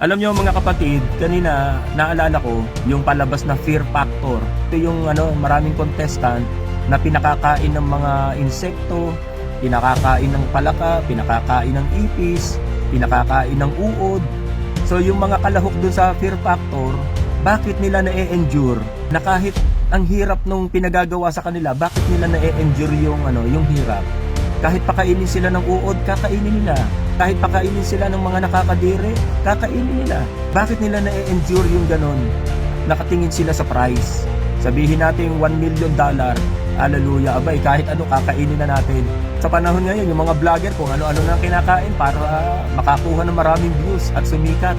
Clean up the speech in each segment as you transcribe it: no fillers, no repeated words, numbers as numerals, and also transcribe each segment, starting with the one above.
Alam niyo mga kapatid, kanina naalala ko yung palabas na Fear Factor. Ito yung maraming contestant na pinakakain ng mga insekto, pinakakain ng palaka, pinakakain ng ipis, pinakakain ng uod. So yung mga kalahok dun sa Fear Factor, bakit nila na-endure na kahit ang hirap nung pinagagawa sa kanila, bakit nila na-endure yung hirap? Kahit pakainin sila ng uod, kakainin nila. Kahit pakainin sila ng mga nakakadiri, kakainin nila. Bakit nila na-endure yung ganon? Nakatingin sila sa price. Sabihin natin $1 million. Hallelujah, abay, kahit ano kakainin na natin. Sa panahon ngayon, yung mga vlogger kung ano-ano na kinakain para makakuha ng maraming views at sumikat.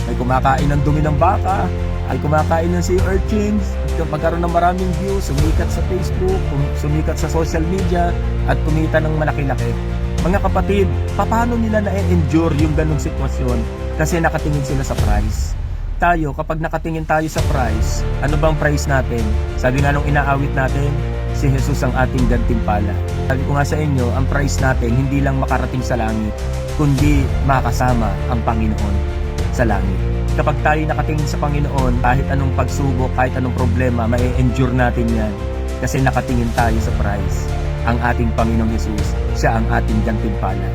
Ay kumakain ng dumi ng baka, ay kumakain ng sea urchins, magkaroon ng maraming views, sumikat sa Facebook, sumikat sa social media, at kumita ng malaki-laki. Mga kapatid, paano nila na-endure yung ganong sitwasyon? Kasi nakatingin sila sa price. Tayo, kapag nakatingin tayo sa price, ano bang price natin? Sabi nga nung inaawit natin, si Jesus ang ating gantimpala. Sabi ko nga sa inyo, ang price natin hindi lang makarating sa langit, kundi makasama ang Panginoon sa langit. Kapag tayo nakatingin sa Panginoon, kahit anong pagsubok, kahit anong problema, ma-endure natin yan. Kasi nakatingin tayo sa price. Ang ating Panginoong Jesus, siya ang ating gantimpala.